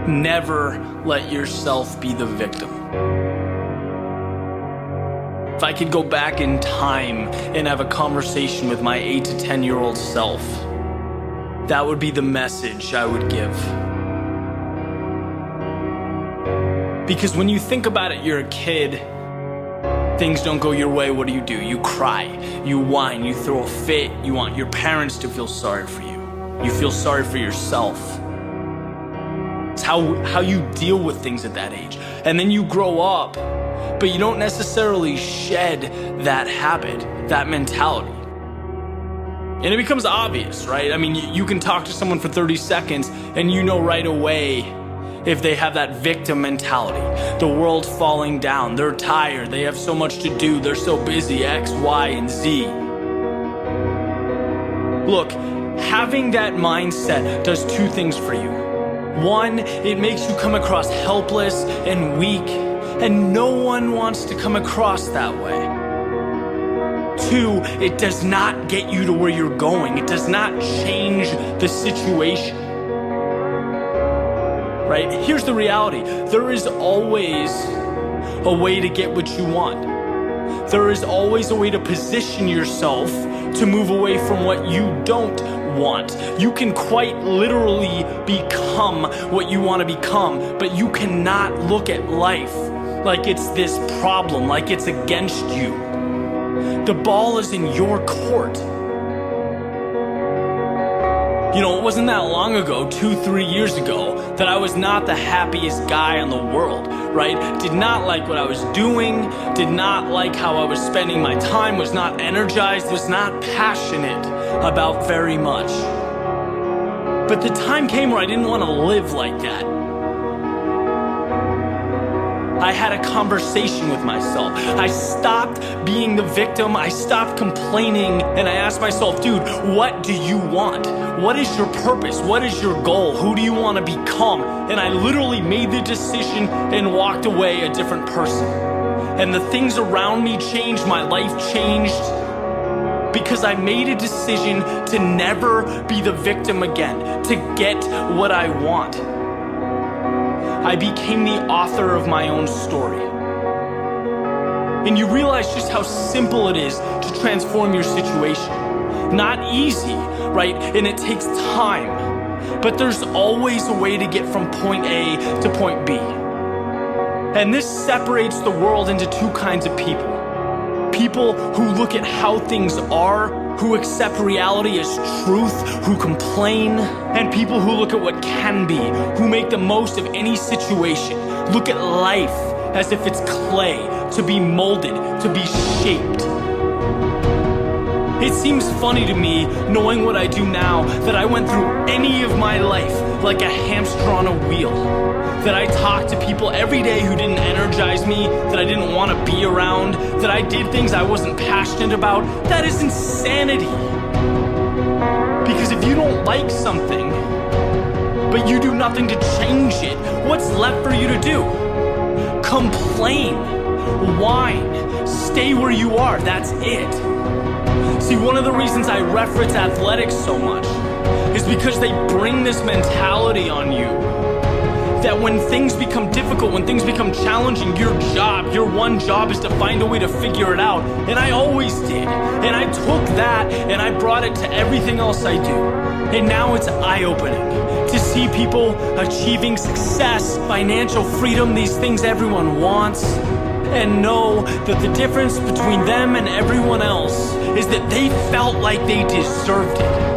Never let yourself be the victim. If I could go back in time and have a conversation with my 8 to 10-year-old self, that would be the message I would give. Because when you think about it, you're a kid, things don't go your way, what do? You cry, you whine, you throw a fit, you want your parents to feel sorry for you. You feel sorry for yourself. It's how you deal with things at that age. And then you grow up, but you don't necessarily shed that habit, that mentality. And it becomes obvious, right? I mean, you can talk to someone for 30 seconds and you know right away if they have that victim mentality. The world's falling down, they're tired, they have so much to do, they're so busy, X, Y, and Z. Look, having that mindset does two things for you. One, it makes you come across helpless and weak, and no one wants to come across that way. Two, it does not get you to where you're going. It does not change the situation. Right? Here's the reality. There is always a way to get what you want. There is always a way to position yourself to move away from what you don't want. You can quite literally become what you want to become, but you cannot look at life like it's this problem, like it's against you. The ball is in your court. You know, it wasn't that long ago, 2-3 years ago, that I was not the happiest guy in the world, right? Did not like what I was doing, did not like how I was spending my time, was not energized, was not passionate about very much. But the time came where I didn't want to live like that. I had a conversation with myself. I stopped being the victim. I stopped complaining. And I asked myself, dude, what do you want? What is your purpose? What is your goal? Who do you want to become? And I literally made the decision and walked away a different person. And the things around me changed. My life changed. Because I made a decision to never be the victim again. To get what I want. I became the author of my own story. And you realize just how simple it is to transform your situation. Not easy, right? And it takes time. But there's always a way to get from point A to point B. And this separates the world into two kinds of people. People who look at how things are, who accept reality as truth, who complain, and people who look at what can be, who make the most of any situation, look at life as if it's clay, to be molded, to be shaped. It seems funny to me, knowing what I do now, that I went through any of my life like a hamster on a wheel. That I talked to people every day who didn't energize me, that I didn't want to be around, that I did things I wasn't passionate about. That is insanity. Because if you don't like something, but you do nothing to change it, what's left for you to do? Complain, whine, stay where you are, that's it. See, one of the reasons I reference athletics so much is because they bring this mentality on you that when things become difficult, when things become challenging, your one job is to find a way to figure it out. And I always did. And I took that and I brought it to everything else I do. And now it's eye-opening to see people achieving success, financial freedom, these things everyone wants, and know that the difference between them and everyone else is that they felt like they deserved it.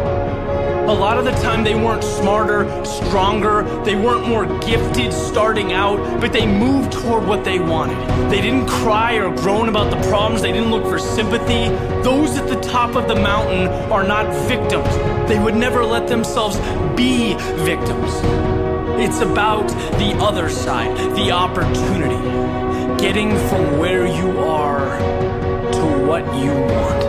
A lot of the time they weren't smarter, stronger, they weren't more gifted starting out, but they moved toward what they wanted. They didn't cry or groan about the problems, they didn't look for sympathy. Those at the top of the mountain are not victims. They would never let themselves be victims. It's about the other side, the opportunity. Getting from where you are to what you want.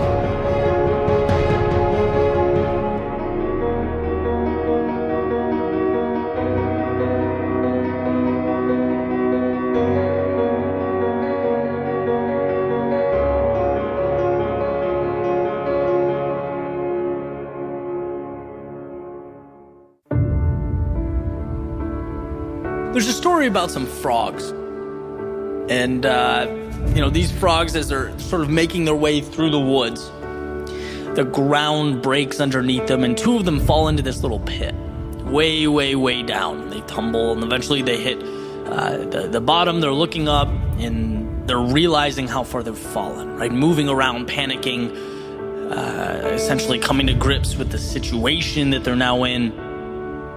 There's a story about some frogs. And, these frogs, as they're sort of making their way through the woods, the ground breaks underneath them, and two of them fall into this little pit. Way, way, way down. They tumble, and eventually they hit the bottom. They're looking up, and they're realizing how far they've fallen, right? Moving around, panicking, essentially coming to grips with the situation that they're now in.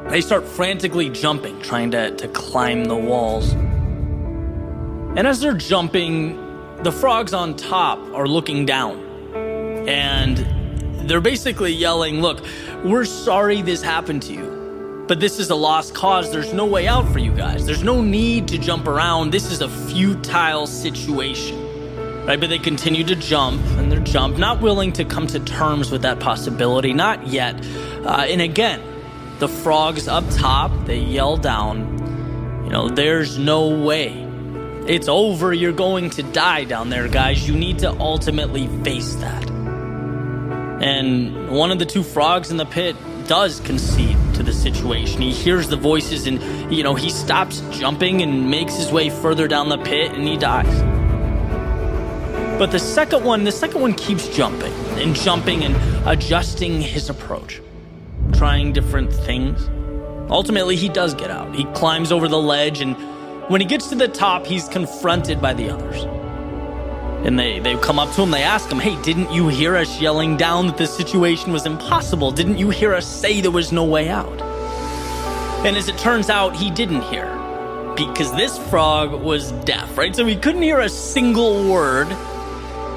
They start frantically jumping, trying to climb the walls. And as they're jumping, the frogs on top are looking down. And they're basically yelling, look, we're sorry this happened to you, but this is a lost cause. There's no way out for you guys. There's no need to jump around. This is a futile situation. Right? But they continue to jump, and they're not willing to come to terms with that possibility. Not yet. And again, the frogs up top, they yell down, there's no way. It's over. You're going to die down there, guys. You need to ultimately face that. And one of the two frogs in the pit does concede to the situation. He hears the voices and, he stops jumping and makes his way further down the pit, and he dies. But the second one keeps jumping and adjusting his approach, trying different things. Ultimately, he does get out. He climbs over the ledge, and when he gets to the top, he's confronted by the others. And they come up to him, they ask him, hey, didn't you hear us yelling down that the situation was impossible? Didn't you hear us say there was no way out? And as it turns out, he didn't hear, because this frog was deaf, right? So he couldn't hear a single word,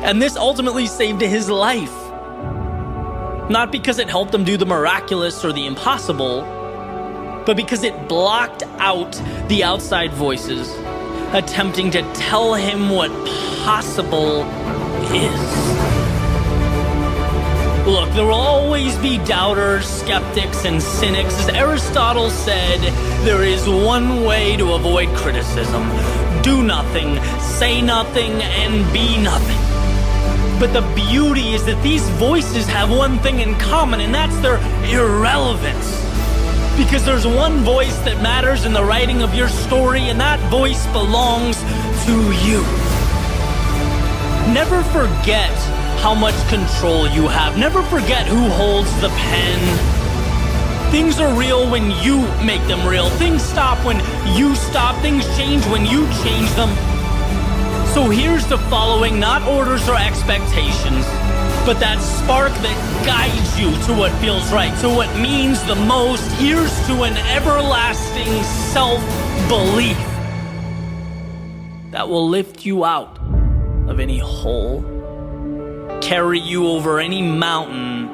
and this ultimately saved his life. Not because it helped him do the miraculous or the impossible, but because it blocked out the outside voices attempting to tell him what possible is. Look, there will always be doubters, skeptics, and cynics. As Aristotle said, there is one way to avoid criticism. Do nothing, say nothing, and be nothing. But the beauty is that these voices have one thing in common, and that's their irrelevance. Because there's one voice that matters in the writing of your story, and that voice belongs to you. Never forget how much control you have. Never forget who holds the pen. Things are real when you make them real. Things stop when you stop. Things change when you change them. So here's the following, not orders or expectations, but that spark that guides you to what feels right, to what means the most. Here's to an everlasting self-belief that will lift you out of any hole, carry you over any mountain,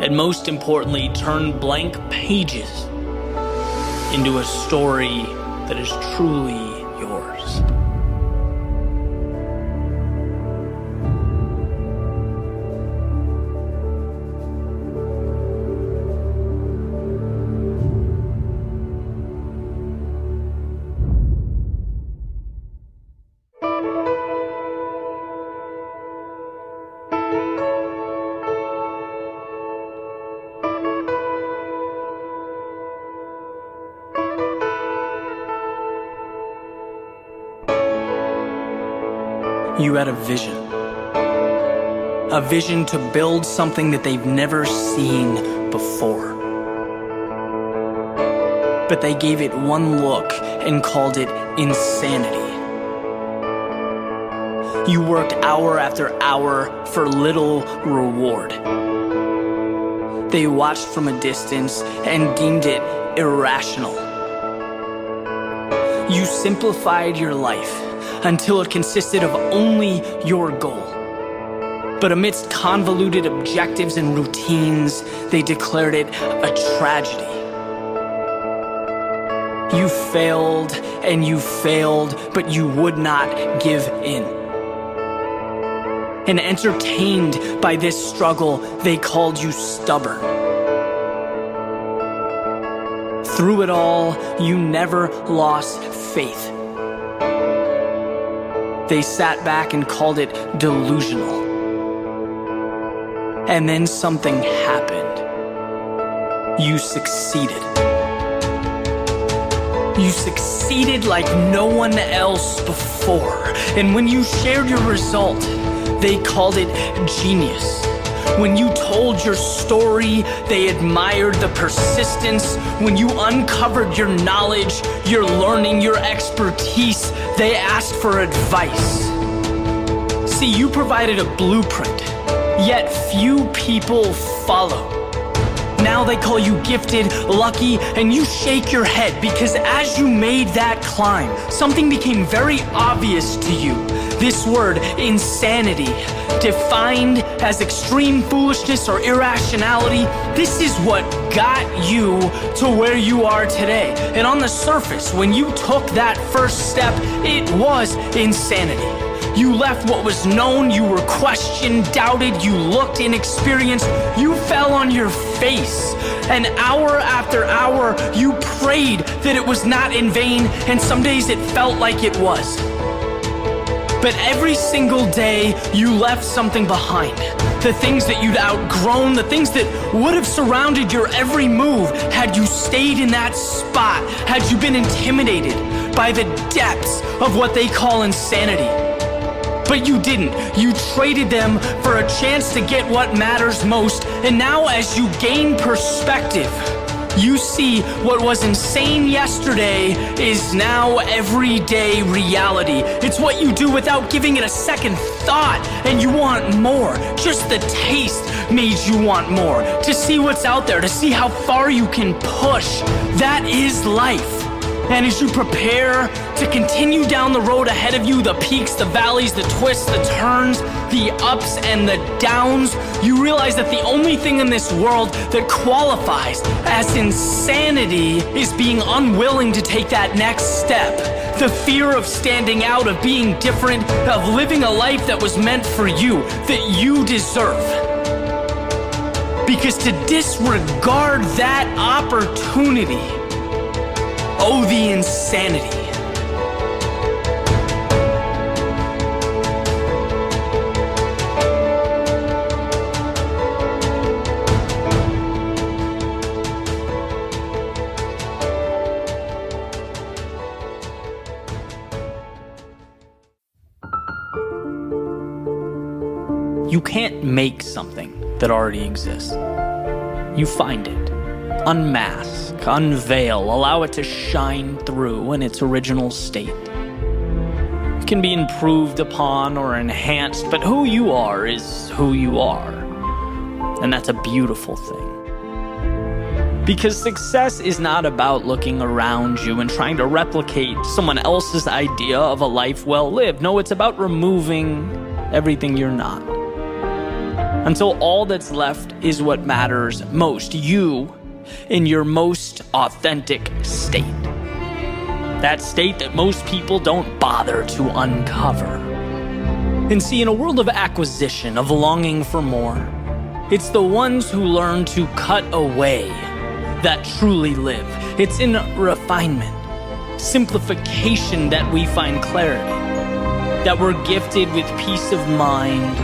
and most importantly, turn blank pages into a story that is truly yours. You had a vision to build something that they've never seen before. But they gave it one look and called it insanity. You worked hour after hour for little reward. They watched from a distance and deemed it irrational. You simplified your life until it consisted of only your goal. But amidst convoluted objectives and routines, they declared it a tragedy. You failed and you failed, but you would not give in. And entertained by this struggle, they called you stubborn. Through it all, you never lost faith. They sat back and called it delusional. And then something happened. You succeeded. You succeeded like no one else before. And when you shared your result, they called it genius. When you told your story, they admired the persistence. When you uncovered your knowledge, your learning, your expertise, they asked for advice. See, you provided a blueprint, yet few people follow. Now they call you gifted, lucky, and you shake your head because as you made that climb, something became very obvious to you. This word, insanity, defined as extreme foolishness or irrationality, this is what got you to where you are today. And on the surface, when you took that first step, it was insanity. You left what was known, you were questioned, doubted, you looked inexperienced, you fell on your face. And hour after hour, you prayed that it was not in vain, and some days it felt like it was. But every single day, you left something behind. The things that you'd outgrown, the things that would have surrounded your every move had you stayed in that spot, had you been intimidated by the depths of what they call insanity. But you didn't. You traded them for a chance to get what matters most. And now as you gain perspective, you see what was insane yesterday is now everyday reality. It's what you do without giving it a second thought, and you want more. Just the taste made you want more. To see what's out there, to see how far you can push. That is life. And as you prepare to continue down the road ahead of you, the peaks, the valleys, the twists, the turns, the ups and the downs, you realize that the only thing in this world that qualifies as insanity is being unwilling to take that next step. The fear of standing out, of being different, of living a life that was meant for you, that you deserve. Because to disregard that opportunity, oh, the insanity. You can't make something that already exists. You find it. Unmask, unveil, allow it to shine through in its original state. It can be improved upon or enhanced, but who you are is who you are. And that's a beautiful thing. Because success is not about looking around you and trying to replicate someone else's idea of a life well lived. No, it's about removing everything you're not. Until all that's left is what matters most. You in your most authentic state. That state that most people don't bother to uncover. And see, in a world of acquisition, of longing for more, it's the ones who learn to cut away that truly live. It's in refinement, simplification that we find clarity, that we're gifted with peace of mind,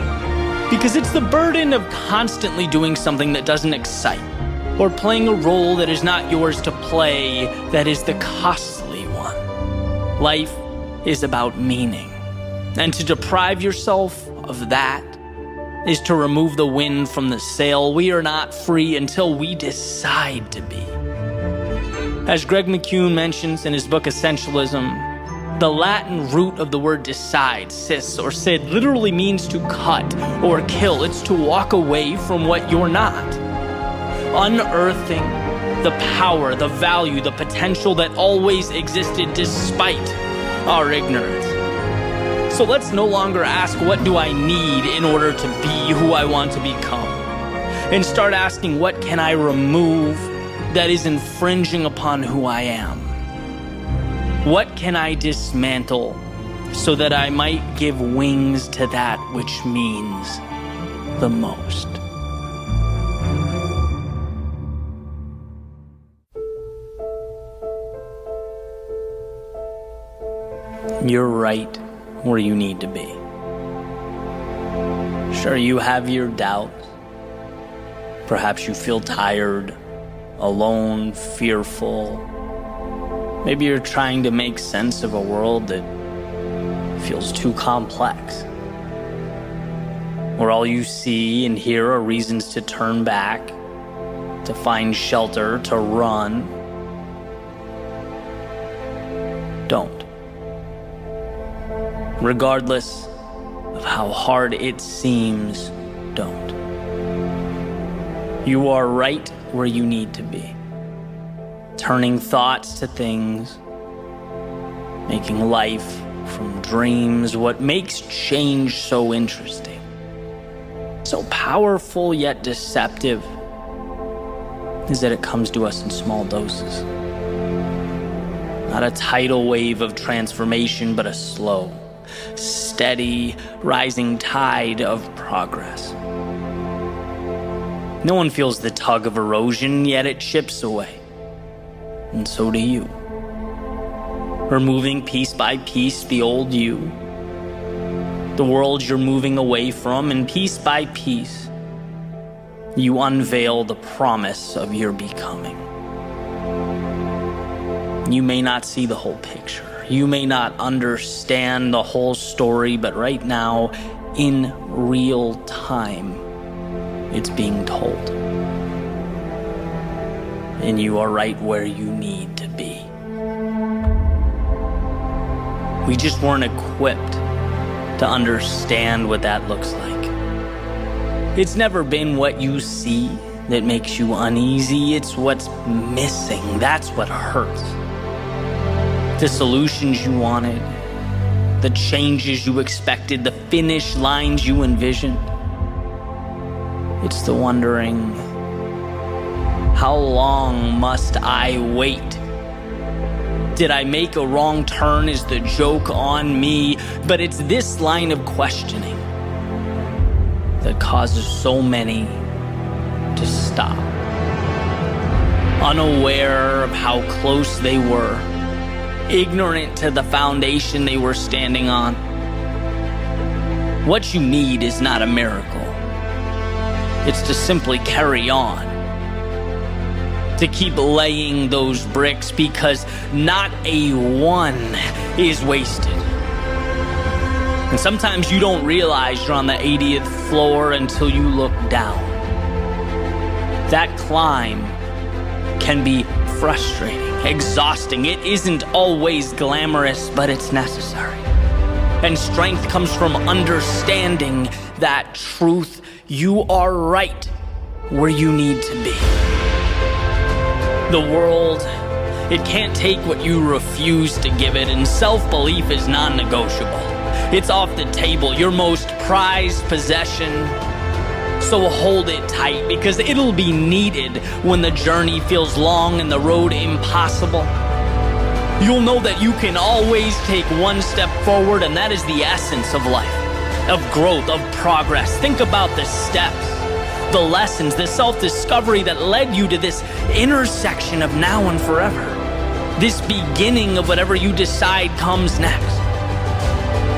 because it's the burden of constantly doing something that doesn't excite, or playing a role that is not yours to play, that is the costly one. Life is about meaning. And to deprive yourself of that is to remove the wind from the sail. We are not free until we decide to be. As Greg McKeown mentions in his book Essentialism, the Latin root of the word decide, cis or sid, literally means to cut or kill. It's to walk away from what you're not. Unearthing the power, the value, the potential that always existed despite our ignorance. So let's no longer ask, what do I need in order to be who I want to become? And start asking, what can I remove that is infringing upon who I am? What can I dismantle so that I might give wings to that which means the most? You're right where you need to be. Sure, you have your doubts. Perhaps you feel tired, alone, fearful. Maybe you're trying to make sense of a world that feels too complex, where all you see and hear are reasons to turn back, to find shelter, to run. Don't. Regardless of how hard it seems, don't. You are right where you need to be. Turning thoughts to things, making life from dreams. What makes change so interesting, so powerful yet deceptive, is that it comes to us in small doses. Not a tidal wave of transformation, but a slow, steady, rising tide of progress. No one feels the tug of erosion, yet it chips away. And so do you. Removing piece by piece the old you, the world you're moving away from, and piece by piece, you unveil the promise of your becoming. You may not see the whole picture. You may not understand the whole story, but right now, in real time, it's being told. And you are right where you need to be. We just weren't equipped to understand what that looks like. It's never been what you see that makes you uneasy. It's what's missing. That's what hurts. The solutions you wanted, the changes you expected, the finish lines you envisioned. It's the wondering, how long must I wait? Did I make a wrong turn? Is the joke on me? But it's this line of questioning that causes so many to stop, unaware of how close they were, ignorant to the foundation they were standing on. What you need is not a miracle. It's to simply carry on, to keep laying those bricks, because not a one is wasted. And sometimes you don't realize you're on the 80th floor until you look down. That climb can be frustrating, exhausting. It isn't always glamorous, but it's necessary. And strength comes from understanding that truth. You are right where you need to be. The world, it can't take what you refuse to give it, and self-belief is non-negotiable. It's off the table, your most prized possession. So hold it tight, because it'll be needed when the journey feels long and the road impossible. You'll know that you can always take one step forward, and that is the essence of life, of growth, of progress. Think about the steps, the lessons, the self-discovery that led you to this intersection of now and forever. This beginning of whatever you decide comes next.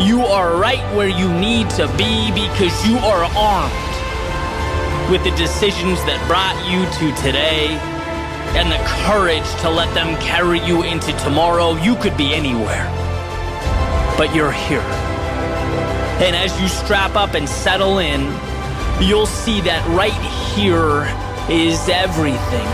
You are right where you need to be, because you are armed with the decisions that brought you to today and the courage to let them carry you into tomorrow. You could be anywhere, but you're here. And as you strap up and settle in, you'll see that right here is everything.